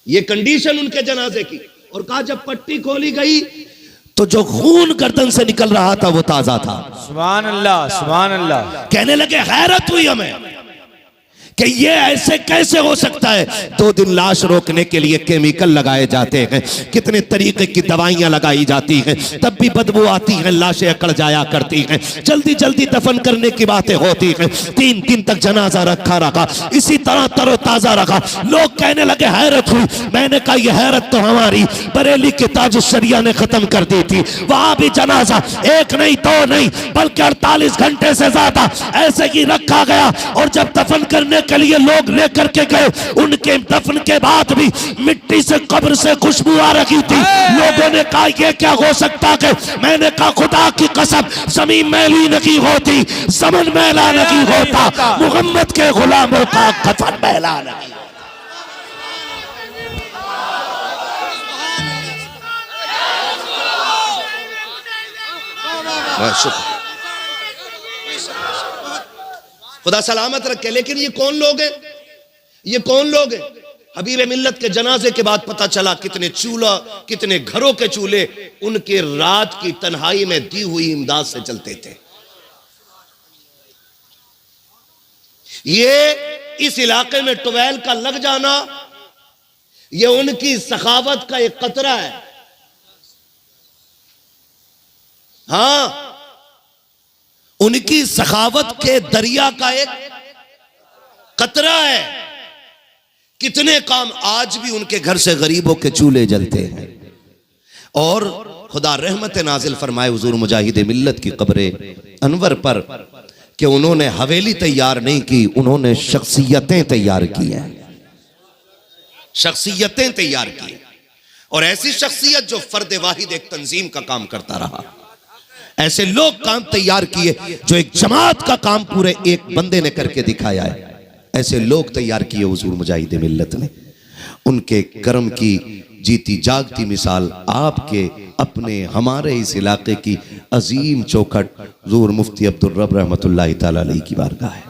ये कंडीशन उनके जनाजे की। और कहा जब पट्टी खोली गई तो जो खून गर्दन से निकल रहा था वो ताजा था। सुभान अल्लाह, सुभान अल्लाह। कहने लगे हैरत हुई हमें कि ये ऐसे कैसे हो सकता है। 2 दिन लाश रोकने के लिए केमिकल लगाए जाते हैं, कितने तरीके की दवाइयां लगाई जाती हैं, तब भी बदबू आती है, लाशें अकड़ जाया करती हैं, जल्दी जल्दी दफन करने की बातें होती हैं। 3 दिन तक जनाजा रखा इसी तरह तरोताजा रखा। लोग कहने लगे हैरत हुई। मैंने कहा यह हैरत तो हमारी बरेली के ताजुश्शरिया ने खत्म कर दी थी। वहां भी जनाजा 1 नहीं 2 नहीं बल्कि 48 घंटे से ज्यादा ऐसे ही रखा गया। और जब दफन करने के लिए लोग लेकर के गए, उनके दफन के बाद भी मिट्टी से कब्र से खुशबू आ रही थी। लोगों ने कहा यह क्या हो सकता है। मैंने कहा खुदा की कसम, ज़मीन मैली नहीं होती, ज़मन मैला नहीं होता, मुहम्मद के गुलामों का कफन मैला नहीं। खुदा सलामत रखे। लेकिन ये कौन लोग हैं? ये कौन लोग हैं? हबीब मिल्लत के जनाजे के बाद पता चला कितने चूल्हा, कितने घरों के चूल्हे उनके रात की तन्हाई में दी हुई इमदाद से चलते थे। ये इस इलाके में ट्यूबवेल का लग जाना, ये उनकी सखावत का एक कतरा है। हाँ, उनकी सखावत के दरिया का एक कतरा है। कितने काम आज भी उनके घर से गरीबों के चूल्हे जलते हैं। और खुदा रहमत नाजिल फरमाए हुजूर मुजाहिद मिल्लत की कब्रे अनवर पर कि उन्होंने हवेली तैयार नहीं की, उन्होंने शख्सियतें तैयार की हैं। शख्सियतें तैयार की, और ऐसी शख्सियत जो फर्द वाहिद एक तंजीम का काम करता रहा। ऐसे लोग काम तैयार किए जो एक जमात का काम पूरे एक बंदे ने करके दिखाया है। ऐसे लोग तैयार किए हुजूर मुजाहिद मिल्लत ने। उनके करम की जीती जागती मिसाल आपके अपने हमारे इस इलाके की अजीम चौखट हुजूर मुफ्ती अब्दुल रब रहमतुल्लाहि तआला अलैहि की बारगाह है।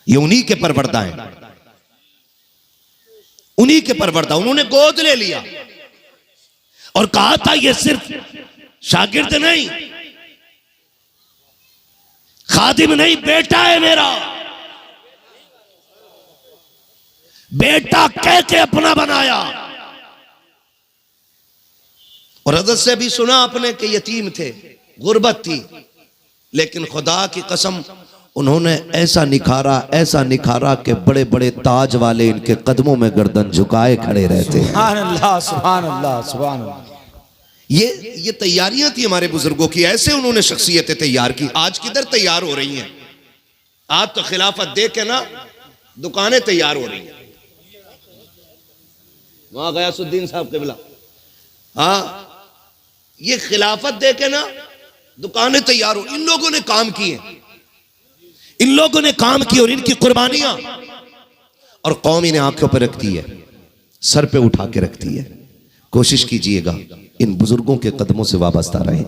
ये उन्हीं के परवरदा हैं, उन्हीं के परवरदा। उन्होंने गोद ले लिया और कहा था ये सिर्फ शागिर्द नहीं, खादिम नहीं, बेटा है मेरा। बेटा कह के अपना बनाया। और हज़रत से भी सुना आपने कि यतीम थे, गुर्बत थी, लेकिन खुदा की कसम उन्होंने ऐसा निखारा कि बड़े बड़े ताज वाले इनके कदमों में गर्दन झुकाए खड़े रहते हैं। सुभान अल्लाह, सुभान अल्लाह, सुभान अल्लाह। ये तैयारियां थी हमारे बुजुर्गों की। ऐसे उन्होंने शख्सियतें तैयार की। आज किधर तैयार हो रही हैं? आज तो खिलाफत दे के ना दुकानें तैयार हो रही हैं। वहां गयासुद्दीन साहब के बिला, हाँ, ये खिलाफत दे के ना दुकानें तैयार हो। इन लोगों ने काम किए, इन लोगों ने काम किए, और इनकी कुर्बानियां और कौम इन्हें आंखों पर रखती है, सर पे उठा के रखती है। कोशिश कीजिएगा इन बुजुर्गों के कदमों से वाबस्ता रहें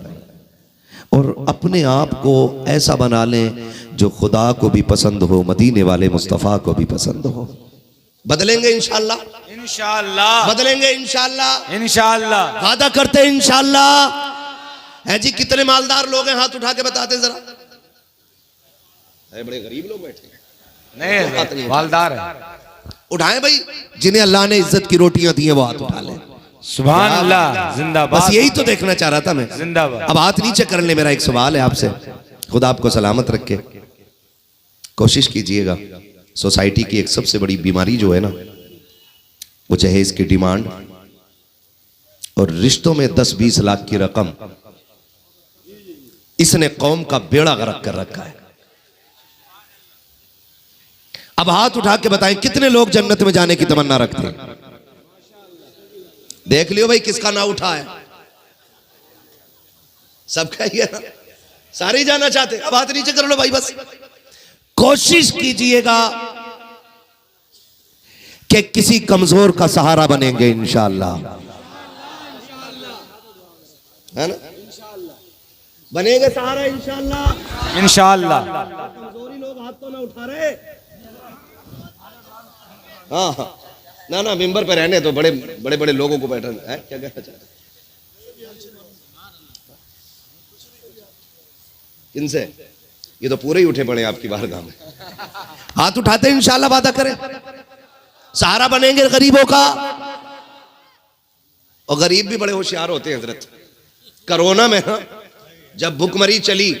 और अपने आप को ऐसा बना लें जो खुदा को भी पसंद हो, मदीने वाले मुस्तफ़ा को भी पसंद हो। बदलेंगे इंशाअल्लाह, इंशाअल्लाह बदलेंगे इंशाअल्लाह, इंशाअल्लाह। वादा करते हैं इंशाअल्लाह। है जी, कितने मालदार लोग हैं? हाथ उठा के बताते जरा। बड़े गरीब लोग बैठे हैं, नहीं मालदार है। उठाएं भाई, जिन्हें अल्लाह ने इज्जत की रोटियां दी हैं वो हाथ उठा लें। सुभान अल्लाह, जिंदाबाद। बस यही तो देखना चाह रहा था मैं। जिंदाबाद। अब हाथ नीचे कर ले। मेरा एक सवाल है आपसे, खुदा आपको सलामत रखे। कोशिश कीजिएगा, सोसाइटी की एक सबसे बड़ी बीमारी जो है ना, वो जहेज की डिमांड और रिश्तों में 10-20 लाख की रकम, इसने कौम का बेड़ा गर्क कर रखा है। अब हाथ उठा के बताएं कितने लोग जन्नत में जाने की तमन्ना रखते हैं? देख लियो भाई किसका ना उठा है। सबका ही है ना, सारे जाना चाहते। अब हाथ नीचे कर लो भाई। बस कोशिश कीजिएगा कि किसी कमजोर का सहारा बनेंगे इंशाअल्लाह, है ना? बनेंगे सहारा इंशाअल्लाह, इंशाअल्लाह। कमजोरी लोग हाथ तो ना उठा रहे। हाँ हाँ, ना ना मिंबर पे रहने तो बड़े बड़े बड़े लोगों को बैठा है। क्या कहना चाहते हैं? किनसे? ये तो पूरे ही उठे पड़े आपकी बारगाह में। हाथ उठाते हैं, इंशाल्लाह वादा करें सहारा बनेंगे गरीबों का। और गरीब भी बड़े होशियार होते हैं हजरत। कोरोना में ना जब भुखमरी चली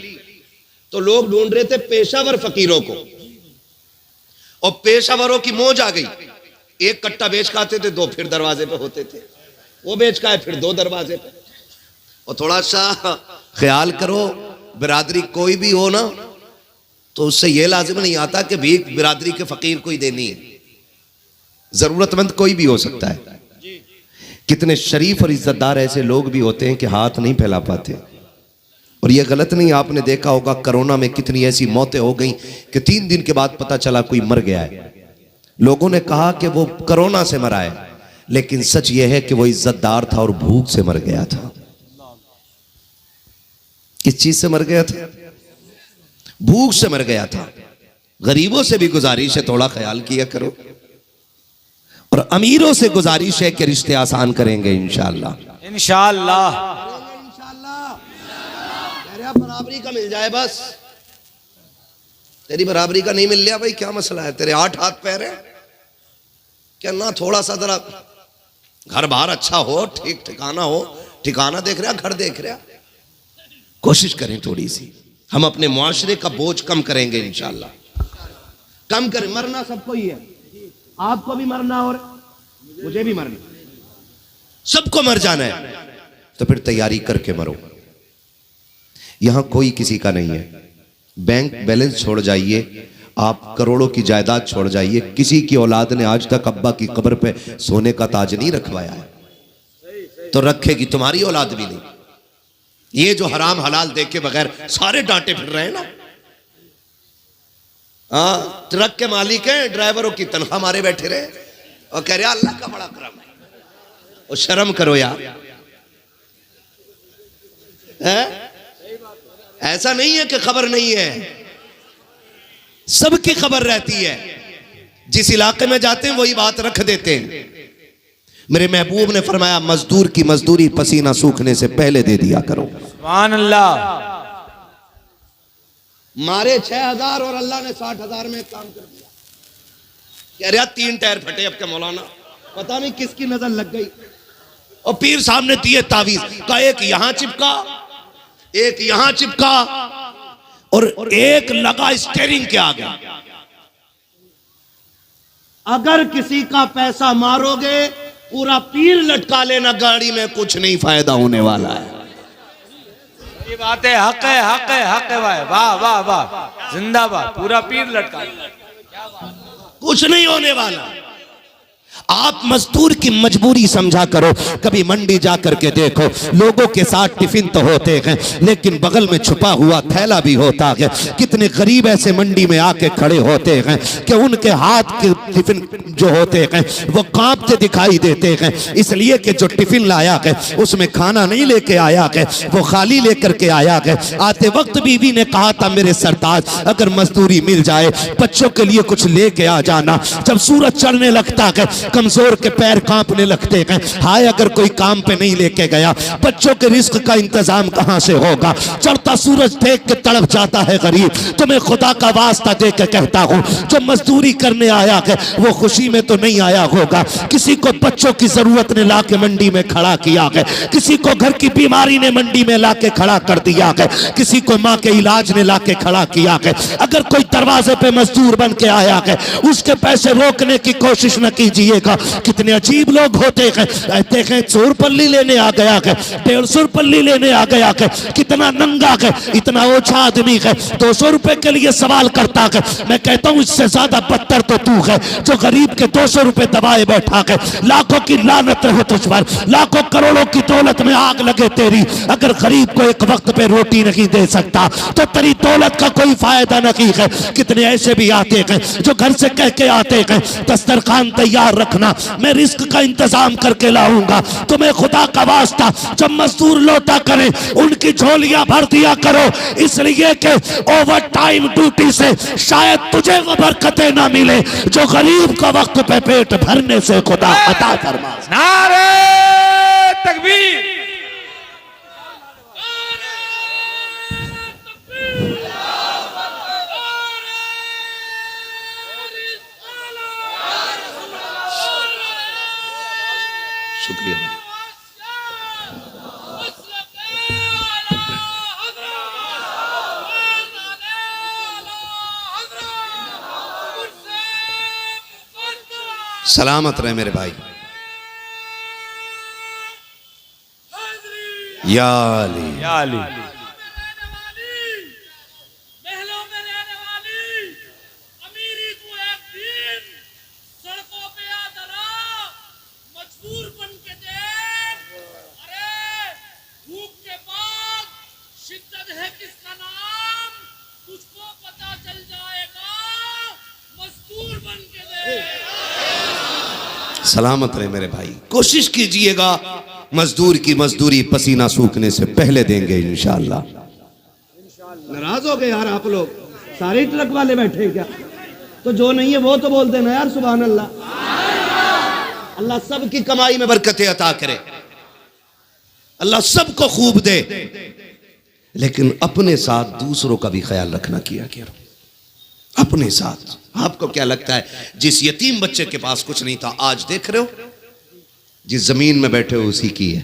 तो लोग ढूंढ रहे थे पेशावर फकीरों को, और पेशावरों की मौज आ गई। एक कट्टा बेच खाते थे, दो फिर दरवाजे पे होते थे, वो बेच खाए फिर दो दरवाजे पे। और थोड़ा सा ख्याल करो, बिरादरी कोई भी हो ना तो उससे यह लाजिम नहीं आता कि भीख बिरादरी के फकीर को ही देनी है। जरूरतमंद कोई भी हो सकता है। कितने शरीफ और इज्जतदार ऐसे लोग भी होते हैं कि हाथ नहीं फैला पाते। और यह गलत नहीं, आपने देखा होगा कोरोना में कितनी ऐसी मौतें हो गई कि 3 दिन के बाद पता चला कोई मर गया है। लोगों ने कहा कि वो कोरोना से मरा है, लेकिन सच यह है कि वो इज्जतदार था और भूख से मर गया था। किस चीज से मर गया था? भूख से मर गया था। गरीबों से भी गुजारिश है, थोड़ा ख्याल किया करो। और अमीरों से गुजारिश है कि रिश्ते आसान करेंगे इंशाअल्लाह। इंशाअल्लाह बराबरी का मिल जाए बस। तेरी बराबरी का नहीं मिल रहा भाई, क्या मसला है? तेरे 8 हाथ पैर है क्या ना? थोड़ा सा जरा घर बाहर अच्छा हो, ठीक ठिकाना हो। ठिकाना देख रहा, घर देख रहा। कोशिश करें थोड़ी सी, हम अपने मुआशरे का बोझ कम करेंगे इंशाअल्लाह। कम करें। मरना सबको ही है, आपको भी मरना और मुझे भी मरना, सबको मर जाना है। तो फिर तैयारी करके मरो। यहां कोई किसी का नहीं है। बैंक बैलेंस छोड़ जाइए, आप करोड़ों की जायदाद छोड़ जाइए, किसी की औलाद ने आज तक अब्बा की कब्र पे सोने का ताज नहीं रखवाया है, तो रखेगी तुम्हारी औलाद भी नहीं। ये जो हराम हलाल देख के बगैर सारे डांटे फिर रहे हैं ना। हाँ, ट्रक के मालिक हैं, ड्राइवरों की तनख्वाह मारे बैठे रहे और कह रहे अल्लाह का बड़ा करम है। और शर्म करो यार, है? ऐसा नहीं है कि खबर नहीं है, सबकी खबर रहती है। जिस इलाके में जाते हैं वही बात रख देते हैं। मेरे महबूब ने फरमाया मजदूर की मजदूरी पसीना सूखने से पहले दे दिया करो। सुभान अल्लाह। मारे 6000 और अल्लाह ने 60,000 में काम कर दिया। कह रहा 3 टायर फटे अब के मौलाना, पता नहीं किसकी नजर लग गई। और पीर साहब ने दिए तावीज का, एक यहां चिपका, एक यहां चिपका और एक लगा स्टीयरिंग के आगे। अगर किसी का पैसा मारोगे पूरा पीर लटका लेना गाड़ी में, कुछ नहीं फायदा होने वाला है। ये बात है, हक है, हक है, हक है भाई। वाह वाह वाह, जिंदाबाद। पूरा पीर लटका, कुछ नहीं होने वाला। आप मजदूर की मजबूरी समझा करो। कभी मंडी जा करके देखो, लोगों के साथ टिफिन तो होते हैं लेकिन बगल में छुपा हुआ थैला भी होता है। कितने गरीब ऐसे मंडी में आके खड़े होते हैं कि उनके हाथ के टिफिन जो होते हैं वो कांपते दिखाई देते हैं, इसलिए कि जो टिफिन लाया है उसमें खाना नहीं लेके आया है, वो खाली लेकर के आया है। आते वक्त बीवी ने कहा था, मेरे सरताज अगर मजदूरी मिल जाए बच्चों के लिए कुछ लेके आ जाना। जब सूरज चढ़ने लगता है कमजोर के पैर कांपने लगते हैं। हाय अगर कोई काम पे नहीं लेके गया, बच्चों के रिस्क का इंतजाम कहां से होगा? चढ़ता सूरज देख के तड़प जाता है गरीब। तो मैं खुदा का वास्ता दे के कहता हूं, जो मजदूरी करने आया है वो खुशी में तो नहीं आया होगा। किसी को बच्चों की जरूरत ने ला के मंडी में खड़ा किया है, किसी को घर की बीमारी ने मंडी में ला के खड़ा कर दिया है, किसी को माँ के इलाज ने ला के खड़ा किया है। अगर कोई दरवाजे पे मजदूर बन के आया है, उसके पैसे रोकने की कोशिश न कीजिएगा। कितने अजीब लोग होते हैं, कहते हैं 100 रुपये लेने आ गया है, 150 रुपये लेने आ गया है। कितना नंगा है, इतना ओछा आदमी है, 200 रुपए के लिए सवाल करता है। मैं कहता हूं इससे ज्यादा बदतर तो तू है जो गरीब के 200 रुपए दबाए बैठा है। लाखों की लानत हो तुझ पर, लाखों करोड़ों की दौलत में आग लगे तेरी। अगर गरीब को एक वक्त पे रोटी नहीं दे सकता तो तेरी दौलत का कोई फायदा नहीं है। कितने ऐसे भी आते हैं जो घर से कह के आते हैं दस्तरखान तैयार रखना रखना, मैं रिस्क का इंतजाम करके लाऊंगा। तुम्हें खुदा का वास्ता जब मजदूर लौटा करें उनकी झोलियां भर दिया करो, इसलिए कि ओवर टाइम ड्यूटी से शायद तुझे वो बरकतें ना मिले जो गरीब का वक्त पे पेट भरने से खुदा अता फरमा। नारे तकबीर। शुक्रिया। सलामत रहे मेरे भाई। या अली या अली। महलों में रहने वाली अमीरी को एक दिन सड़कों पे आदरा मजबूर बन के देख। अरे भूख के बाद शिद्दत है किसका नाम तुझको पता चल जाएगा, मजदूर बन के देख। सलामत रहे मेरे भाई। कोशिश कीजिएगा मजदूर की मजदूरी पसीना सूखने से पहले देंगे इंशाअल्लाह। नाराज हो गए यार आप लोग, सारे ट्रक वाले बैठे क्या? तो जो नहीं है वो तो बोल देना यार सुभान अल्लाह। अल्लाह सबकी कमाई में बरकतें अता करे, अल्लाह सबको खूब दे, लेकिन अपने साथ दूसरों का भी ख्याल रखना किया करो। अपने साथ आपको क्या लगता है जिस यतीम बच्चे के पास कुछ नहीं था, आज देख रहे हो जिस जमीन में बैठे हो उसी की है,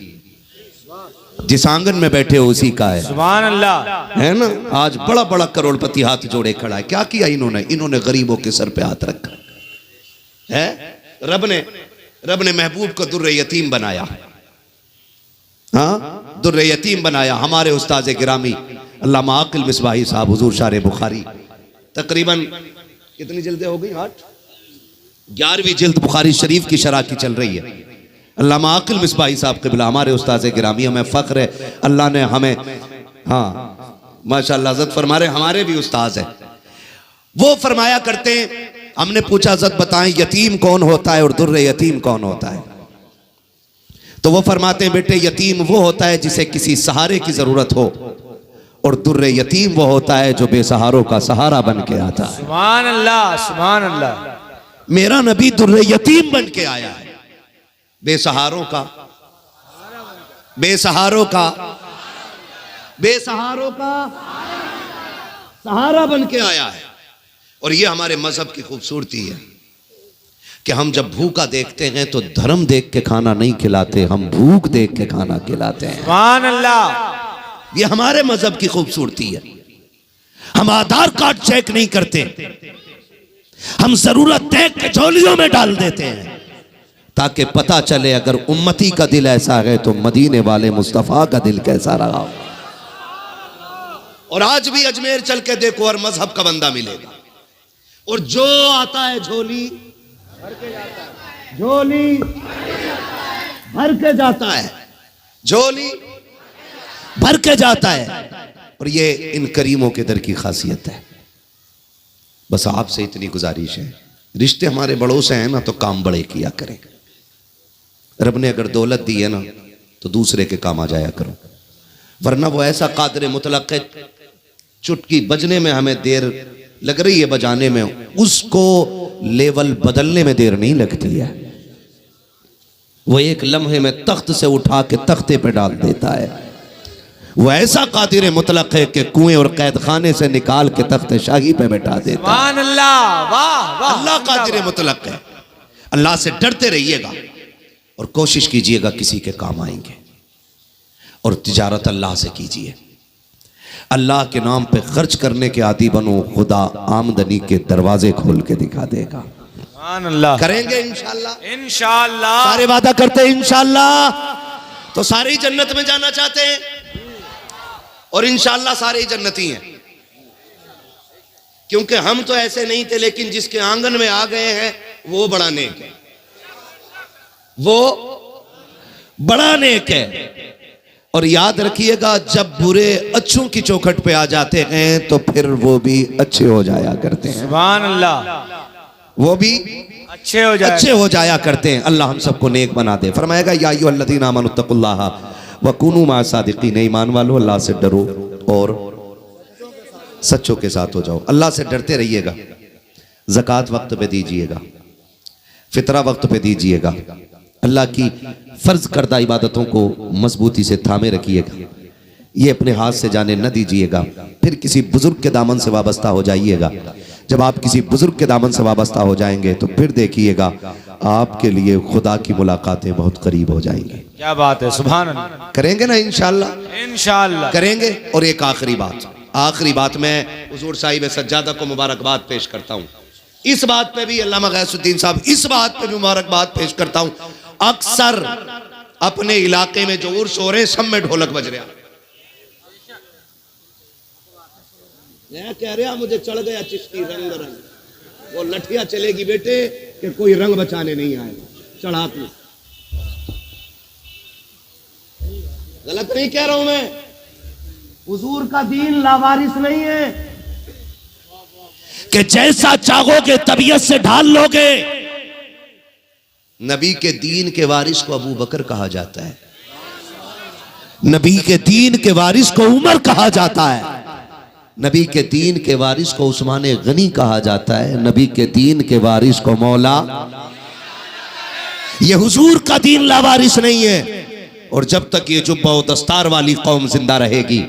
जिस आंगन में बैठे हो उसी का है। सुभान अल्लाह। है ना? आज बड़ा बड़ा करोड़पति हाथ जोड़े खड़ा है। क्या किया इन्होंने गरीबों के सर पे हाथ रखा है। रब ने महबूब को दुर्रे यतीम बनाया। हाँ, दुर्रे यतीम बनाया। हमारे उस्ताद गिरामी अल्लामा आकिल मिसबाही साहब हुजूर शारे बुखारी, तकरीबन कितनी जिल्दें हो गई? 11वीं जिल्द बुखारी शरीफ की शरह की चल रही है। अल्लामा आकिल मिसबाही साहब क़िबला हमारे उस्ताद गिरामी, हमें फ़ख्र है अल्लाह ने हमें, हाँ माशाअल्लाह इज़्ज़त फरमा रहे, हमारे भी उस्ताद हैं। वो फरमाया करते हैं, हमने पूछा इज़्ज़त बताएं यतीम कौन होता है और दुर्रे यतीम कौन होता है? तो वो फरमाते हैं बेटे यतीम वो होता है जिसे किसी सहारे की ज़रूरत हो, और दुर्रे यतीम वो होता है जो बेसहारों का सहारा बन के आता है। सुभान अल्लाह सुभान अल्लाह। मेरा नबी दुर्रे यतीम बन के आया है, बेसहारों का सहारा बन के आया है। और ये हमारे मजहब की खूबसूरती है कि हम जब भूखा देखते हैं तो धर्म देख के खाना नहीं खिलाते, हम भूख देख के खाना खिलाते हैं। सुभान अल्लाह। ये हमारे मजहब की खूबसूरती है। हम आधार कार्ड चेक नहीं करते, हम जरूरत देख के झोलियों में डाल देते हैं ताकि पता चले अगर उम्मती का दिल ऐसा है तो मदीने वाले मुस्तफा का दिल कैसा रहा। और आज भी अजमेर चल के देखो और मजहब का बंदा मिलेगा, और जो आता है झोली भर के जाता है, झोली भर के जाता है, झोली भर के जाता है। और ये इन करीमों के दर की खासियत है। बस आपसे इतनी गुजारिश है, रिश्ते हमारे बड़ों से हैं ना तो काम बड़े किया करें। रब ने अगर दौलत दी है ना तो दूसरे के काम आ जाया करो, वरना वो ऐसा कादिर मुतलक है, चुटकी बजने में हमें देर लग रही है बजाने में, उसको लेवल बदलने में देर नहीं लगती है। वो एक लम्हे में तख्त से उठा के तख्ते पे डाल देता है। वो ऐसा कादिर मुतलक है कि कुएं और कैद खाने से निकाल के तख्त शाही पे बैठा देता है। सुभान अल्लाह। वाह वाह। अल्लाह कादिर मुतलक है। अल्लाह से डरते रहिएगा और कोशिश कीजिएगा किसी के काम आएंगे, और तिजारत अल्लाह से कीजिए। अल्लाह के नाम पे खर्च करने के आदी बनो, खुदा आमदनी के दरवाजे खोल के दिखा देगा। सुभान अल्लाह। करेंगे इंशाअल्लाह। इंशाअल्लाह। सारे वादा करते हैं इंशाअल्लाह। तो सारे ही जन्नत में जाना चाहते हैं, और इंशाअल्लाह सारे ही जन्नती हैं, क्योंकि हम तो ऐसे नहीं थे, लेकिन जिसके आंगन में आ गए हैं वो बड़ा नेक है, वो बड़ा नेक है। और याद रखिएगा जब बुरे अच्छों की चौखट पे आ जाते हैं तो फिर वो भी अच्छे हो जाया करते हैं। सुभान अल्लाह। वो भी अच्छे हो जाया करते हैं। अल्लाह हम सबको नेक बना दे। फरमाएगा या अय्युहल्लज़ीना आमनुत्तकुल्लाह व कूनू मअस सादिकीन, ईमान वालों अल्लाह से डरो और सच्चों के साथ हो जाओ। अल्लाह से डरते रहिएगा, ज़कात वक्त पे दीजिएगा, फितरा वक्त पे दीजिएगा, अल्लाह की फर्ज करदा इबादतों को मजबूती से थामे रखिएगा, ये अपने हाथ से जाने न दीजिएगा। फिर किसी बुजुर्ग के दामन से वाबस्ता हो जाइएगा। जब आप किसी बुजुर्ग के दामन से वाबस्ता हो जाएंगे तो फिर देखिएगा आपके लिए खुदा की मुलाकातें बहुत करीब हो जाएंगी। क्या बात है, सुभान अल्लाह। करेंगे ना इंशाअल्लाह? इंशाअल्लाह करेंगे। और एक आखिरी बात मैं हुजूर साहिब सज्जादा को मुबारकबाद पेश करता हूँ। इस बात पे भी अल्लामा गैसुद्दीन साहब, इस बात पे भी मुबारकबाद पेश करता हूँ। अक्सर अपने इलाके में जो उर्स हो रहे हैं सब में ढोलक बज रहा। मैं कह रहा मुझे चढ़ गया चिश्ती रंग रंग, वो लठिया चलेगी बेटे कि कोई रंग बचाने नहीं आएगा। चढ़ा तू, गलत नहीं कह रहा हूं मैं। हुजूर का दीन लावारिस नहीं है कि जैसा चाहोगे तबीयत से ढाल लोगे। नबी के दीन के वारिस को अबू बकर कहा जाता है, नबी के दीन के वारिस को उमर कहा जाता है, नबी के दीन के वारिस को उस्मान गनी कहा जाता है, नबी के दीन के वारिस को मौला। ये हुजूर का दीन लावारिस नहीं है। और जब तक ये जुब्बा और दस्तार वाली कौम जिंदा रहेगी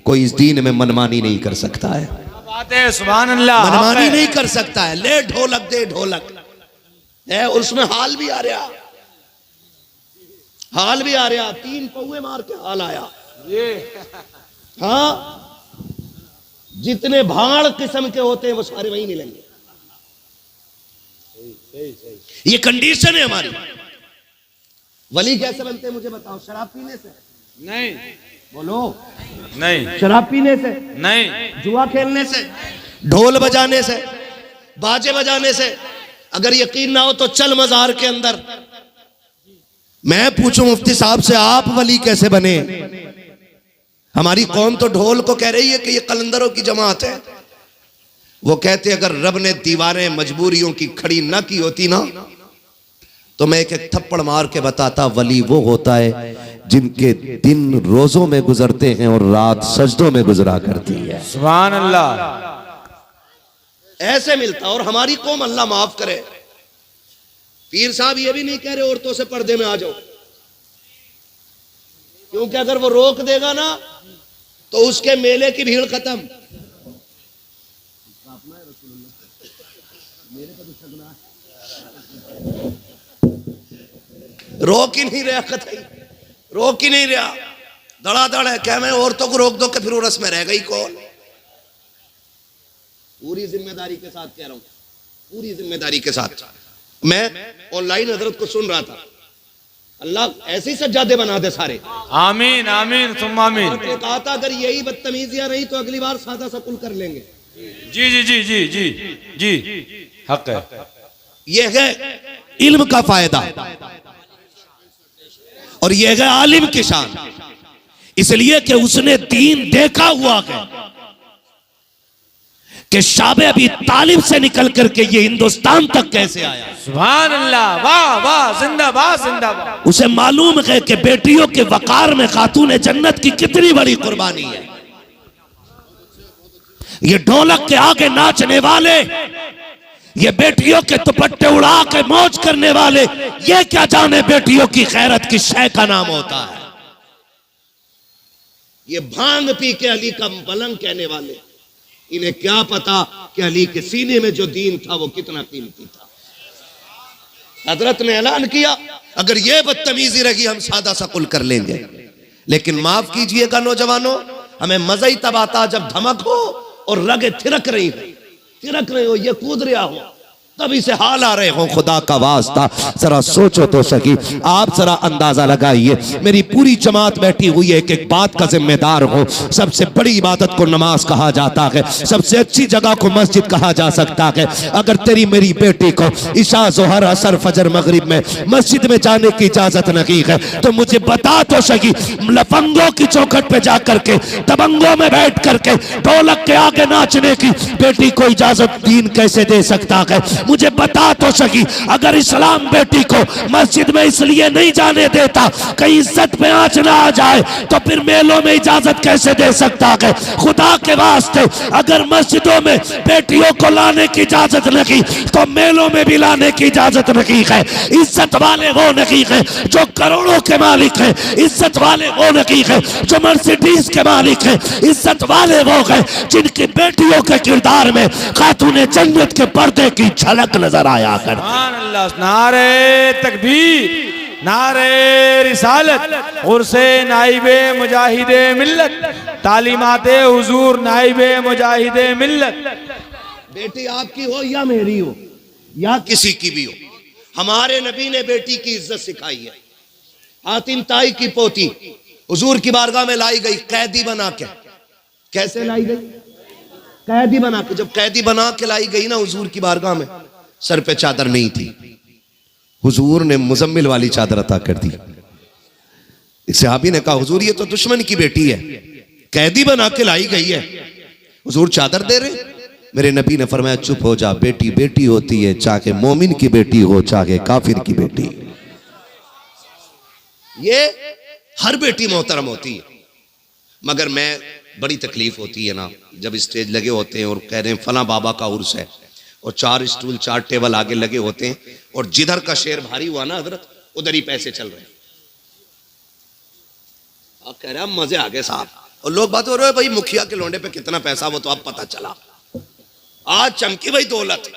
कोई इस दीन में मनमानी नहीं कर सकता है। बात है, सुभान अल्लाह। मनमानी नहीं कर सकता है। ले ढोलक दे ढोलक है, और उसमें हाल भी आ रहा, हाल भी आ रहा। 3 पौवे मार के हाल आया। हाँ, जितने भाड़ किस्म के होते हैं वो सारे वहीं मिलेंगे। ये कंडीशन है हमारी। वली कैसे बनते हैं मुझे बताओ? शराब पीने से नहीं, बोलो। नहीं, शराब पीने से नहीं, जुआ खेलने से, ढोल बजाने से, बाजे बजाने से। अगर यकीन ना हो तो चल मजार के अंदर, मैं पूछूं मुफ्ती साहब से, आप वली कैसे बने? हमारी कौम तो ढोल को कह रही है कि ये कलंदरों की जमात है। वो कहते अगर रब ने दीवारें मजबूरियों की खड़ी ना की होती ना तो मैं एक थप्पड़ मार के बताता, वली वो होता है जिनके दिन रोजों में गुजरते हैं और रात सजदों में गुजरा करती है। सुभान अल्लाह। ऐसे मिलता। और हमारी कौम, अल्लाह माफ करे, पीर साहब ये भी नहीं कह रहे औरतों से पर्दे में आ जाओ, क्योंकि अगर वो रोक देगा ना तो उसके मेले की भीड़ खत्म। रोक ही नहीं रहा, कतई रोक ही नहीं रहा, धड़ाधड़ है। क्या मैं औरतों को रोक दो कि फिर वो रस्म में रह गई कौन? पूरी जिम्मेदारी के साथ कह रहा हूं, पूरी जिम्मेदारी के साथ। मैं ऑनलाइन हजरत को सुन रहा था, अल्लाह ऐसे ही सज्जादे बना दे सारे। आमीन आमीन तुम आमीन। आपने कहा था अगर यही बदतमीजियां रही तो अगली बार सादा सा कुल कर लेंगे। जी जी जी जी जी जी, हक है। यह है इल्म का फायदा और यह है आलिम की शान, इसलिए कि उसने दीन देखा हुआ है कि शाबे अभी तालिब से निकल करके ये हिंदुस्तान तक कैसे आया। सुभान अल्लाह, वाह वाह, जिंदाबाद जिंदाबाद। उसे मालूम है कि बेटियों के वकार में खातून जन्नत की कितनी बड़ी कुर्बानी है। ये ढोलक के आगे नाचने वाले, ये बेटियों के दुपट्टे उड़ा के मौज करने वाले, ये क्या जाने बेटियों की खैरत की शय का नाम होता है। ये भांग पी के अली का मलंग कहने वाले, इन्हें क्या पता कि अली के सीने में जो दीन था वो कितना कीमती था। हजरत ने ऐलान किया अगर ये बदतमीजी रही हम सादा सा कुल कर लेंगे। लेकिन माफ कीजिएगा नौजवानों, हमें मजा ही तब आता जब धमक हो और रगे थिरक रही हो, ये कूद रहा हो, तभी से हाल आ रहे हो। खुदा का वास्ता जरा सोचो तो सही, आप जरा अंदाजा लगाइए। मेरी पूरी जमात बैठी हुई है, एक बात का जिम्मेदार हो। सबसे बड़ी इबादत को नमाज कहा जाता है, सबसे अच्छी जगह को मस्जिद कहा जा सकता है। अगर तेरी मेरी बेटी को इशा जोहर असर फजर मगरिब में मस्जिद में जाने की इजाजत नहीं है तो मुझे बता तो सही, लफंगों की चौखट पे जाकर के, दबंगों में बैठ करके ढोलक के आगे नाचने की बेटी को इजाजत दीन कैसे दे सकता है? मुझे बता तो सकी, अगर इस्लाम बेटी को मस्जिद में इसलिए नहीं जाने देता कहीं इज्जत पे आंच ना आ जाए, तो फिर मेलों में इजाजत कैसे दे सकता है? खुदा के वास्ते अगर मस्जिदों में बेटियों को लाने की इजाजत नहीं तो मेलों में भी लाने की इजाजत नहीं है। इज्जत वाले वो नहीं है जो करोड़ों के मालिक है, इज्जत वाले वो नहीं है जो मर्सिडीज के मालिक है, इज्जत वाले वो है जिनकी बेटियों के किरदार में खातूने जन्नत के पर्दे की झलक नजर आया कर। सुभान अल्लाह। नारे तकबीर, नारे रिसालत, उर्से नाइबे मुजाहिदे मिल्लत, तालीमाते हुजूर नाइबे मुजाहिदे मिल्लत। बेटी आपकी हो या मेरी हो या किसी की भी हो, हमारे नबी ने बेटी की इज्जत सिखाई है। हातिम ताई की पोती हुजूर की बारगाह में लाई गई कैदी बना के। कैसे लाई गई? कैदी बना के। जब कैदी बना के लाई गई ना हुजूर की बारगाह में, सर पे चादर नहीं थी, हुजूर ने मुजम्मिल वाली चादर अता कर दी। इस सहाबी ने कहा हुजूर ये तो दुश्मन की बेटी है, कैदी बना के लाई गई है, हुजूर चादर दे रहे? मेरे नबी ने फरमाया चुप हो जा, बेटी बेटी होती है, चाहे मोमिन की बेटी हो चाहे काफिर की बेटी। ये हर बेटी मोहतरम होती है, मगर मैं बड़ी तकलीफ होती है ना जब स्टेज लगे होते हैं और कह रहे हैं फला बाबा का उर्स है और 4 स्टूल 4 टेबल आगे लगे होते हैं और जिधर का शेर भारी हुआ ना हजरत उधर ही पैसे चल रहे हैं। आप कह रहे हैं मजे आ गए साहब, और लोग बात हो रहे हैं भाई मुखिया के लोंडे पे कितना पैसा, वो तो अब पता चला। आज चमकी भाई दौलत,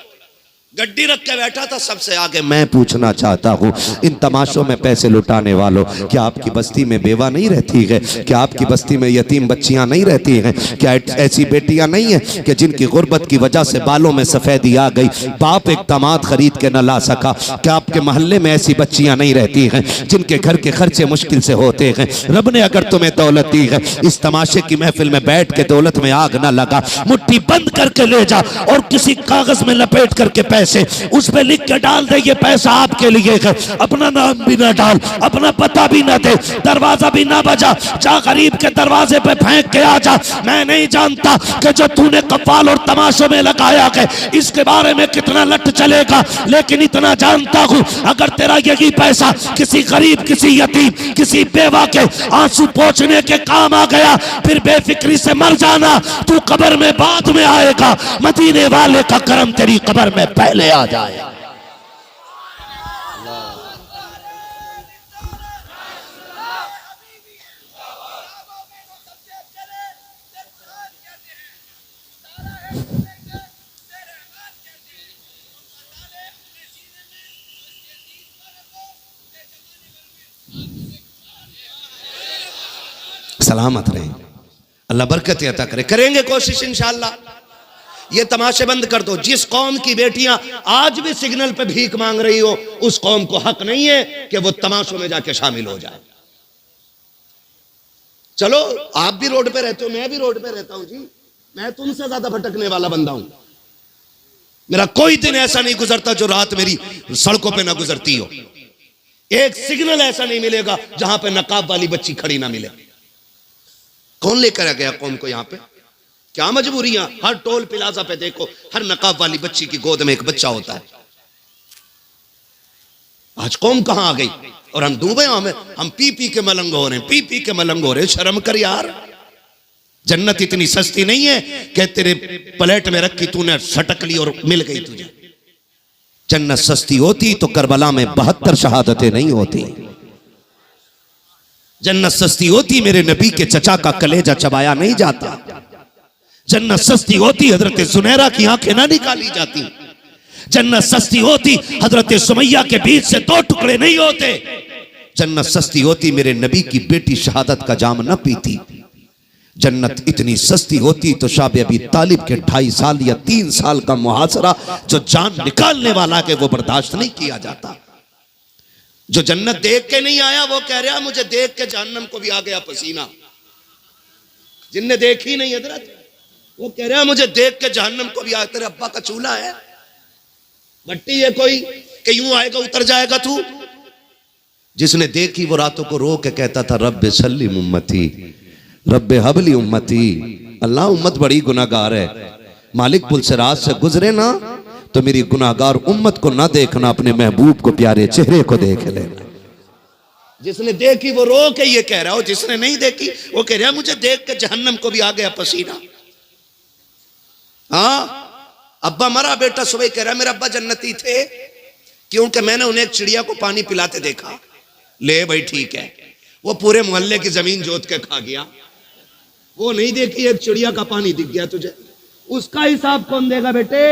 गड्डी रख के बैठा था सबसे आगे। मैं पूछना चाहता हूँ इन तमाशों में पैसे लुटाने वालों, क्या आपकी बस्ती में बेवा नहीं रहती है? क्या आपकी बस्ती में यतीम बच्चियां नहीं रहती हैं? क्या ऐसी बेटियां नहीं हैं कि जिनकी गुर्बत की वजह से बालों में सफेदी आ गई, बाप एक दामाद खरीद के न ला सका? क्या आपके मोहल्ले में ऐसी बच्चियां नहीं रहती हैं जिनके घर के खर्चे मुश्किल से होते हैं? रब ने अगर तुम्हें दौलत दी है, इस तमाशे की महफिल में बैठ के दौलत में आग न लगा, मुट्ठी बंद करके ले जा और किसी कागज में लपेट करके पैसे उस पे लिख के डाल दे ये पैसा आपके लिए है। अपना नाम भी ना डाल, अपना पता भी ना दे, दरवाजा भी ना बजा, जा गरीब के दरवाजे पे फेंक के आ जा। मैं नहीं जानता कि जो तूने कव्वाल और तमाशों में लगाया है इसके बारे में कितना लट चलेगा, लेकिन इतना जानता हूं अगर तेरा यही पैसा किसी गरीब, किसी यतीम, किसी बेवा के आंसू पोंछने के काम आ गया, फिर बेफिक्री से मर जाना, तू कब्र में बाद में आएगा, मदीने वाले का करम तेरी कब्र में पहले आ जाए। सलामत रहे, अल्लाह बरकत अता करे। करेंगे कोशिश इंशाअल्लाह। ये तमाशे बंद कर दो। जिस कौम की बेटियां आज भी सिग्नल पे भीख मांग रही हो, उस कौम को हक नहीं है कि वो तमाशों में जाके शामिल हो जाए। चलो आप भी रोड पे रहते हो, मैं भी रोड पे रहता हूं जी, मैं तुमसे ज्यादा भटकने वाला बंदा हूं। मेरा कोई दिन ऐसा नहीं गुजरता जो रात मेरी सड़कों पे ना गुजरती हो। एक सिग्नल ऐसा नहीं मिलेगा जहां पे नकाब वाली बच्ची खड़ी ना मिले। कौन लेकर आ गया कौम को यहाँ पे? क्या मजबूरियां? हर टोल प्लाजा पे देखो, हर नकाब वाली बच्ची की गोद में एक बच्चा होता है। आज कौम कहां आ गई? और हम डूबे हम पी पी के मलंग हो रहे हैं, पी पी के मलंग हो रहे हैं। शर्म कर यार, जन्नत इतनी सस्ती नहीं है कि तेरे प्लेट में रखी तूने सटक ली और मिल गई तुझे। जन्नत सस्ती होती तो करबला में 72 शहादतें नहीं होती। जन्नत सस्ती होती मेरे नबी के चचा का कलेजा चबाया नहीं जाता। जन्नत सस्ती होती हजरत सुनैरा की आंखें ना निकाली जाती। जन्नत सस्ती होती हजरत सुमैया के बीच से 2 टुकड़े नहीं होते। जन्नत सस्ती होती मेरे नबी की बेटी शहादत का जाम न पीती। जन्नत इतनी सस्ती होती तो शाह अबी तालिब के 2.5 साल या 3 साल का मुहासरा जो जान निकालने वाला है वो बर्दाश्त नहीं किया जाता। जो जन्नत देख के नहीं आया वो कह रहा मुझे देख के जहन्नम को भी आ गया पसीना। जिनने देखी नहीं हजरत वो कह रहा मुझे देख के जहन्नम को भी आ। तेरे अब्बा का चूल्हा है, भट्टी है कोई कि यूं आएगा उतर जाएगा तू? जिसने देखी वो रातों को रो के कहता था रब्बे सल्लिम उम्मती, रब्बे हबली उम्मती। अल्लाह उम्मत बड़ी गुनाहगार है, मालिक पुल से रात से गुजरे ना तो मेरी गुनाहगार उम्मत को ना देखना, अपने महबूब को प्यारे चेहरे को देख लेना। जिसने देखी वो रो के ये कह रहा हो, जिसने नहीं देखी वो कह रहा है मुझे देख के जहन्नम को भी आ गया पसीना। हाँ, अब्बा मरा, बेटा सुबह कह रहा मेरे अब्बा जन्नती थे क्योंकि मैंने उन्हें एक चिड़िया को पानी पिलाते देखा। ले भाई ठीक है, वो पूरे मोहल्ले की जमीन जोत के खा गया, वो नहीं देखी एक चिड़िया का पानी दिख गया तुझे, उसका हिसाब कौन देगा बेटे?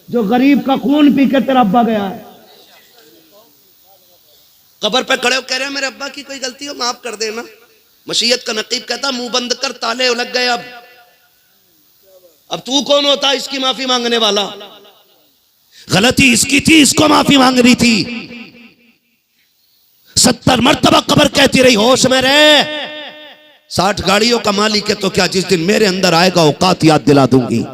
जो गरीब का खून पी के तेरा अब्बा गया है। कब्र पे खड़े हो कह रहे हैं मेरे अब्बा की कोई गलती हो माफ कर देना। मशीयत का नकीब कहता मुंह बंद कर, ताले लग गए। अब तू कौन होता इसकी माफी मांगने वाला? गलती इसकी थी, इसको माफी मांगनी थी। 70 मरतबा कब्र कहती रही होश में रहे। 60 गाड़ियों का मालिक है तो क्या, जिस दिन मेरे अंदर आएगा औकात याद दिला दूंगी।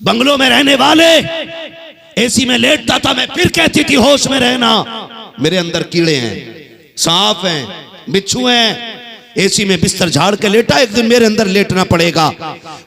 बंगलों में रहने वाले एसी में लेटता था, मैं फिर कहती थी होश में रहना। मेरे अंदर कीड़े हैं, सांप हैं, बिच्छू हैं। एसी में बिस्तर झाड़ के लेटा, एक दिन मेरे अंदर लेटना पड़ेगा।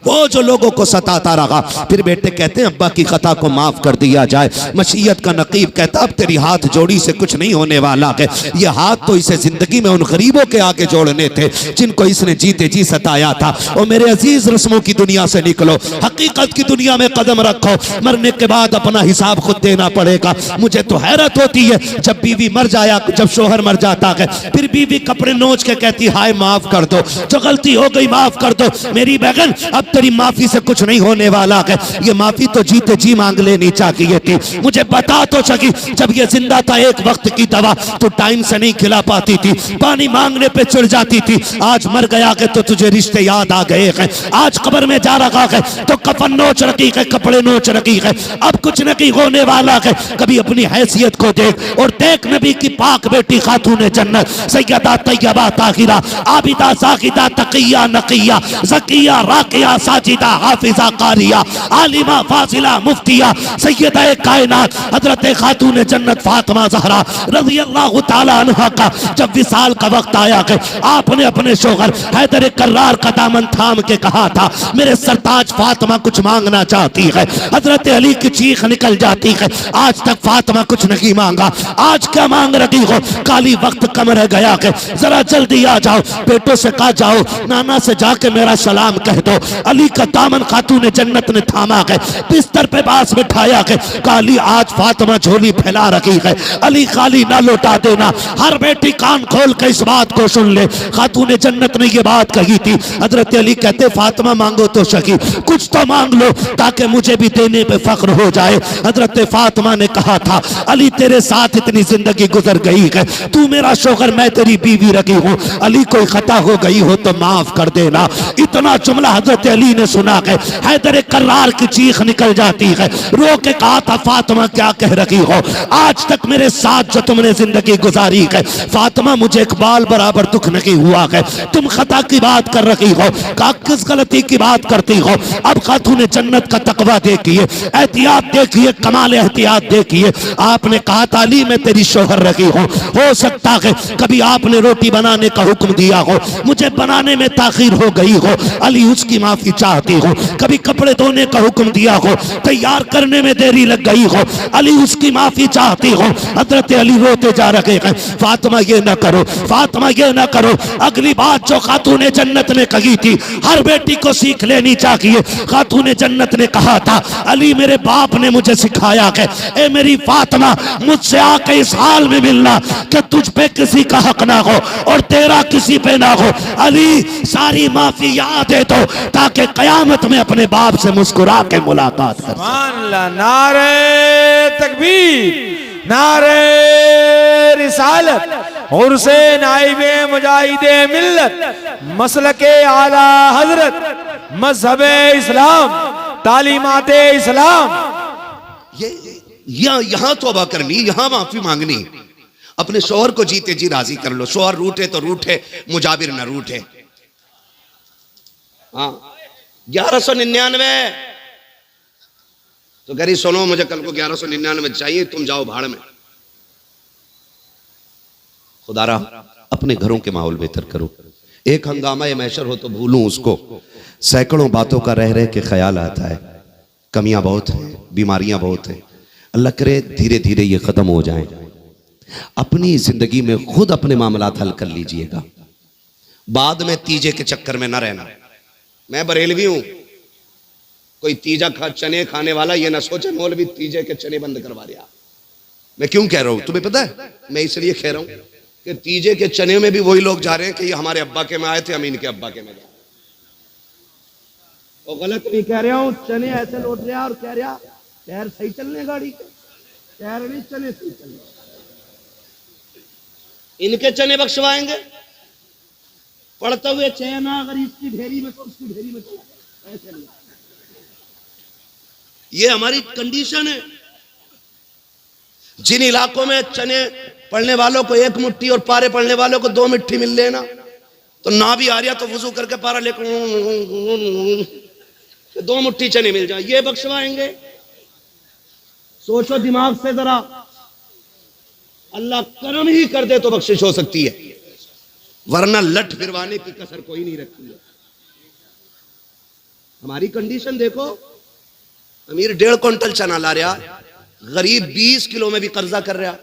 वो जो लोगों को सताता रहा, फिर बेटे कहते हैं अब्बा की खता को माफ कर दिया जाए। मशीयत का नकीब कहता अब तेरी हाथ जोड़ी से कुछ नहीं होने वाला है। ये हाथ तो इसे जिंदगी में उन गरीबों के आगे जोड़ने थे जिनको इसने जीते जी सताया था। और मेरे अजीज, रस्मों की दुनिया से निकलो, हकीकत की दुनिया में कदम रखो। मरने के बाद अपना हिसाब खुद देना पड़ेगा। मुझे तो हैरत होती है जब बीवी मर जाया, जब शोहर मर जाता है, फिर बीवी कपड़े नोच के कहती हाय माफ कर दो, जो गलती हो गई माफ कर दो। मेरी बहन, अब तेरी माफी से कुछ नहीं होने वाला है। ये माफी तो जीते जी मांग लेनी चाहिए थी। मुझे बता तो सकी, जब ये जिंदा था एक वक्त की दवा तो टाइम से नहीं खिला पाती थी, पानी मांगने पे चिढ़ जाती थी। आज मर गया है तो तुझे रिश्ते याद आ गए हैं। आज कब्र में जा रखा है तो कफन नोच रखी है, कपड़े नोच रखी है। अब कुछ नहीं होने वाला है। कभी अपनी हैसियत को देख और देख नबी की पाक बेटी खातून जन्नत सैयदा तैयबा ताहिरा आबिदा साकिदा तकिया नकिया ज़किया राकिया साजिदा हाफिजा कारिया आलिमा फाजिला मुफ्तिया सैयदा कायनात हजरत खातून जन्नत फातिमा ज़हरा रज़ी अल्लाह तआला अन्हा का जब विसाल का वक्त आया कि आपने अपने शोहर हैदर कर्रार का दामन थाम के कहा था मेरे सरताज फातिमा कुछ मांगना चाहती है। हजरत अली की चीख निकल जाती है, आज तक फातिमा कुछ नहीं मांगा, आज क्या मांग रही हो? काली वक्त कम रह गया है, जरा जल्दी आ जाओ। बेटों से कहा जाओ नाना से जाके मेरा सलाम कह दो। अली का दामन खातून जन्नत ने थामा है, बिस्तर पे पास बिठाया है। काली आज फातिमा झोली फैला रखी है, अली खाली ना लौटा देना। हर बेटी कान खोल के इस बात को सुन ले, खातून जन्नत ने ये बात कही थी। हजरत अली कहते फातिमा मांगो तो सही, कुछ तो मांग लो ताकि मुझे भी देने पे फख्र हो जाए। हजरत फातिमा ने कहा था अली तेरे साथ इतनी जिंदगी गुजर गई है, तू मेरा शोहर मैं तेरी बीवी रखी हूँ, अली कोई खता हो गई हो तो माफ कर देना। इतना जुमला हजरत अली ने सुना है, हैदर कर्रार की चीख निकल जाती है। रो के कहा था फातिमा क्या कह रही हो? आज तक मेरे साथ जो तुमने जिंदगी गुजारी है फातिमा मुझे एक बाल बराबर दुख नहीं हुआ है। तुम खता की बात कर रही हो, का किस गलती की बात करती हो? अब खातून जन्नत का तकवा देखिए, एहतियात देखिए, कमाल एहतियात देखिए। आपने कहा था अली मैं तेरी शोहर रखी हूँ, हो सकता है कभी आपने रोटी बनाने का हुक्म दिया हो, मुझे बनाने में ताखीर हो गई हो, अली उसकी माफी चाहती हो। कभी कपड़े धोने का हुक्म दिया हो, तैयार करने में देरी लग गई हो, अली उसकी माफी चाहती हो। हजरत अली रोते जा रहे हैं फातिमा ये ना करो, फातिमा ये ना करो। अगली बात जो खातून जन्नत ने कही थी हर बेटी को सीख लेनी चाहिए। खातून जन्नत ने कहा था अली मेरे बाप ने मुझे सिखाया है, ए मेरी फातिमा मुझसे आके इस हाल में मिलना कि तुझ पे किसी का हक ना हो और तेरा किसी पे ना हो। अली सारी माफी याद दे दो ताकि कयामत में अपने बाप से मुस्कुरा के मुलाकात कर। सुभान अल्लाह। नारे तकबीर, नारे रिसालत, उर्से नाइबे मुजाहिदे मिल्लत, मसलके आला हजरत, मजहबे इस्लाम, तालीमाते इस्लाम। यहाँ तौबा करनी, यहाँ माफी मांगनी। अपने शोहर को जीते जी राजी कर लो। शोहर रूठे तो रूठे, मुजाबिर ना रूठे। हाँ 1199 तो कह रही सुनो मुझे कल को 1199 चाहिए, तुम जाओ भाड़ में। खुदारा अपने घरों के माहौल बेहतर करो। एक हंगामा मैशर हो तो भूलूं उसको, सैकड़ों बातों का रह रह के ख्याल आता है। कमियां बहुत हैं, बीमारियां बहुत हैं। अल्लाह करे धीरे धीरे ये खत्म हो जाए। अपनी जिंदगी में खुद अपने मामलात हल कर लीजिएगा, बाद में तीजे के चक्कर में ना रहना। मैं बरेलवी हूं, कोई तीजा चने खाने वाला ये ना सोचे मौलवी तीजे के चने बंद करवा दिया। मैं क्यों कह रहा हूं तुम्हें पता है? मैं इसलिए कह रहा हूं कि तीजे के चने में भी वही लोग जा रहे हैं कि ये हमारे अब्बा के में आए थे, हम इनके अब्बा के में गए। वो गलत नहीं कह रहा हूं, चने ऐसे लौट रहा और कह रहा टायर सही चलने गाड़ी के, टायर नहीं चने सही चलने, इनके चने बख्शवाएंगे। पढ़ते हुए चना अगर इसकी ढेरी में तो उसकी ढेरी में चला, ऐसे नहीं। ये हमारी कंडीशन है। जिन इलाकों में चने पढ़ने वालों को 1 मुट्ठी और पारे पढ़ने वालों को 2 मुट्ठी मिल लेना, तो ना भी आ रहा तो वुजू करके पारा लेकर 2 मुट्ठी चने मिल जाए, ये बख्शवाएंगे। सोचो दिमाग से जरा, अल्लाह करम ही कर दे तो बख्शिश हो सकती है, वरना लठ फिरवाने की कसर कोई नहीं रखती है। हमारी कंडीशन देखो, अमीर 1.5 क्विंटल चना ला रहा, गरीब 20 किलो में भी कर्जा कर रहा।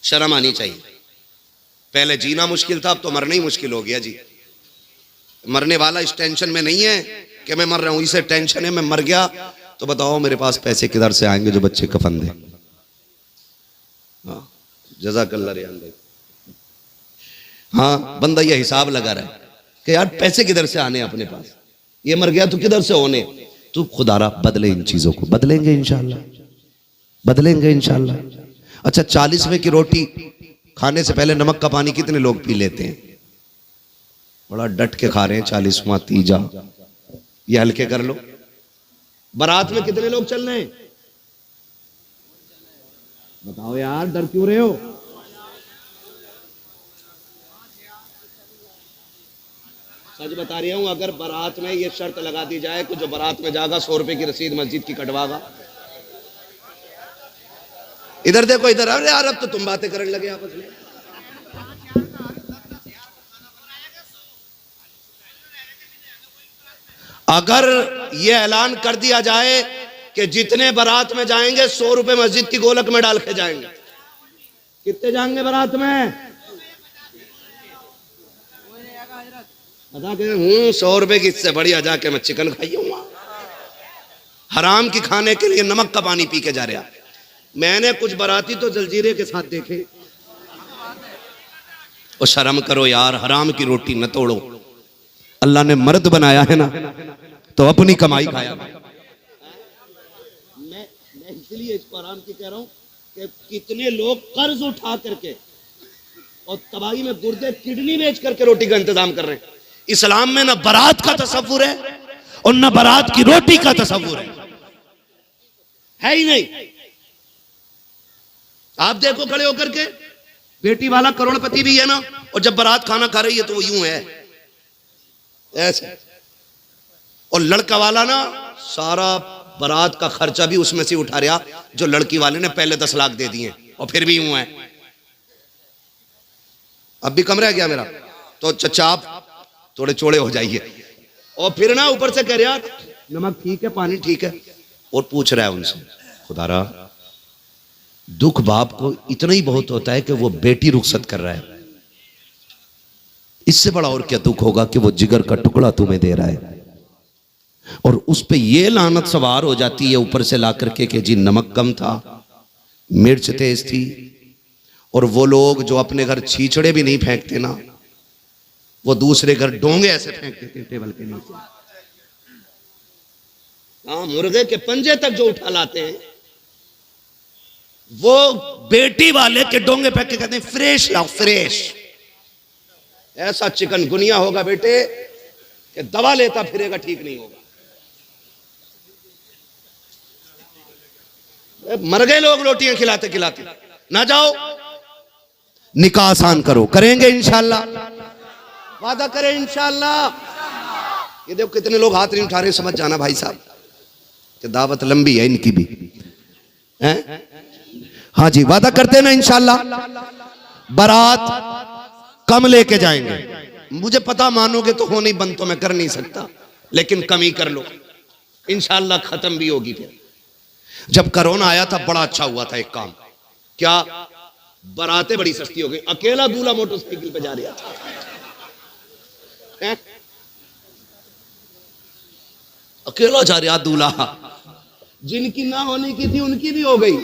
शर्म आनी चाहिए। पहले जीना मुश्किल था, अब तो मरना ही मुश्किल हो गया जी। मरने वाला इस टेंशन में नहीं है कि मैं मर रहा हूं, इसे टेंशन है मैं मर गया तो बताओ मेरे पास पैसे किधर से आएंगे जो बच्चे कफन दे। हाँ, जज़ाकल्लाह रियान भाई। हाँ, बंदा ये हिसाब लगा रहा है कि यार पैसे किधर से आने अपने पास, ये मर गया तो किधर से होने। तो खुदारा बदले इन चीजों को, बदलेंगे इंशाल्लाह, बदलेंगे इंशाल्लाह। अच्छा, 40वें की रोटी खाने से पहले नमक का पानी कितने लोग पी लेते हैं? बड़ा डट के खा रहे हैं 40वां तीजा, ये हल्के कर लो। बारात में कितने लोग चल रहे हैं बताओ यार, डर क्यों रहे हो? सच बता रही हूं, अगर बारात में ये शर्त लगा दी जाए कि जो बारात में जाएगा 100 रुपए की रसीद मस्जिद की कटवागा। इधर देखो इधर, अरे यार अब तो तुम बातें करने लगे आपस में। अगर ये ऐलान कर दिया जाए कि जितने बारात में जाएंगे 100 रुपए मस्जिद की गोलक में डाल के जाएंगे, कितने जाएंगे बारात में? बता के 100 रुपए की, इससे बढ़िया जाके मैं चिकन खाई हूं। हराम की खाने के लिए नमक का पानी पी के जा रहा। मैंने कुछ बाराती तो जलजीरे के साथ देखे। और शर्म करो यार, हराम की रोटी न तोड़ो। अल्लाह ने मर्द बनाया है ना, तो अपनी कमाई खाया। मैं इसलिए इसको हराम की कह रहा हूं कि कितने लोग कर्ज उठा करके और तबाही में गुर्दे किडनी बेच करके रोटी का इंतजाम कर रहे हैं। इस्लाम में ना बारात का तसव्वुर है और ना बारात की रोटी का तसव्वुर है ही नहीं। आप देखो खड़े होकर के, बेटी वाला करोड़पति भी है ना, और जब बारात खाना खा रही है तो वो यूं है ऐसे, और लड़का वाला ना सारा बारात का खर्चा भी उसमें से उठा रहा जो लड़की वाले ने पहले 10 लाख दे दिए, और फिर भी यूं है। अब भी कम रह गया मेरा, तो चचा आप थोड़े चौड़े हो जाइए। और फिर ना ऊपर से कह रहा नमक ठीक है, पानी ठीक है, और पूछ रहा है उनसे, खुदारा दुख बाप को इतना ही बहुत होता है कि वो बेटी रुखसत कर रहा है, इससे बड़ा और क्या दुख होगा कि वो जिगर का टुकड़ा तुम्हें दे रहा है। और उस पे ये लानत सवार हो जाती है ऊपर से ला करके कि जी नमक कम था, मिर्च तेज थी। और वो लोग जो अपने घर छींचड़े भी नहीं फेंकते ना, वो दूसरे घर डोंगे ऐसे फेंक देते हैं टेबल के नीचे। हाँ, मुर्गे के पंजे तक जो उठा लाते हैं वो बेटी वाले के डोंगे फेंक के कहते हैं फ्रेश लाओ, फ्रेश। ऐसा चिकन गुनिया होगा बेटे कि दवा लेता फिरेगा, ठीक नहीं होगा। मर गए लोग रोटियां खिलाते खिलाते। ना जाओ, निकाह आसान करो, करेंगे इंशाल्लाह, वादा करें इंशाल्लाह। ये देखो कितने लोग हाथ नहीं उठा रहे, समझ जाना भाई साहब कि दावत लंबी है इनकी भी हैं। हाँ जी, वादा करते ना इंशाल्लाह। बारात कम लेके जाएंगे, मुझे पता मानोगे तो हो नहीं, बंद तो मैं कर नहीं सकता, लेकिन कमी कर लो, इंशाल्लाह खत्म भी होगी। फिर जब कोरोना आया था बड़ा अच्छा हुआ था एक काम, क्या बारातें बड़ी सस्ती हो गई। अकेला दूल्हा मोटरसाइकिल पे जा रहा था, अकेला जा रहा दूल्हा, जिनकी ना होने की थी उनकी भी हो गई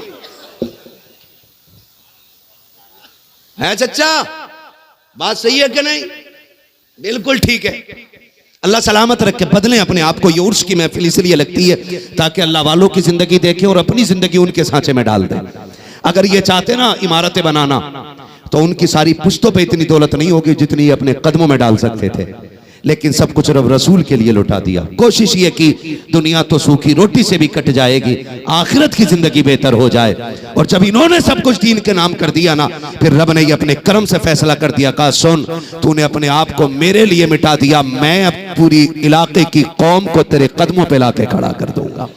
है। चच्चा बात सही है कि नहीं? बिल्कुल ठीक है। अल्लाह सलामत रखे, बदलें अपने आप को। ये उर्स की महफिल इसलिए लगती है ताकि अल्लाह वालों की जिंदगी देखें और अपनी जिंदगी उनके सांचे में डाल दें। अगर ये चाहते ना इमारतें बनाना, तो उनकी सारी पुश्तों पे इतनी दौलत नहीं होगी जितनी अपने कदमों में डाल सकते थे, लेकिन सब कुछ रब रसूल के लिए लौटा दिया। कोशिश ये की दुनिया तो सूखी रोटी से भी कट जाएगी, आखिरत की जिंदगी बेहतर हो जाए। और जब इन्होंने सब कुछ दीन के नाम कर दिया ना, फिर रब ने अपने करम से फैसला कर दिया, कहा सुन तूने अपने आप को मेरे लिए मिटा दिया, मैं अब पूरी इलाके की कौम को तेरे कदमों पे लाके खड़ा कर दूंगा।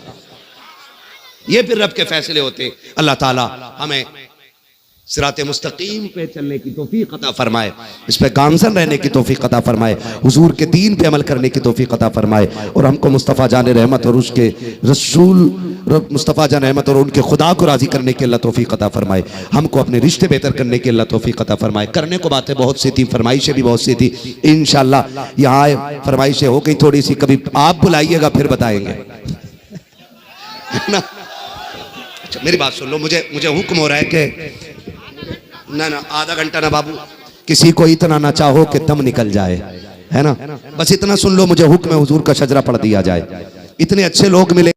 ये फिर रब के फैसले होते। अल्लाह ताला हमें सिराते मुस्तकीम पे चलने की तौफीक अता फरमाए, इस पे गामजन रहने की तौफीक अता फरमाए, हुजूर के दीन पे अमल करने की तौफीक अता फरमाए, और हमको मुस्तफ़ा जान रहमत और उसके रसूल मुस्तफ़ा जान रहमत और उनके खुदा को राजी करने की अल्लाह तौफीक अता फरमाए। हमको अपने रिश्ते बेहतर करने की अल्लाह तौफीक अता फरमाए। करने को बातें बहुत सी थी, फरमाइशें भी बहुत सी थी, इंशाअल्लाह यहाँ आए फरमाइशें हो गई थोड़ी सी, कभी आप बुलाइएगा फिर बताएंगे ना। अच्छा मेरी बात सुन लो, मुझे हुक्म हो रहा है कि ना आधा घंटा ना बाबू, किसी को इतना ना चाहो कि दम निकल जाए, है ना, बस इतना सुन लो, मुझे हुक्म है हुजूर का शजरा पढ़ दिया जाए। इतने अच्छे लोग मिले।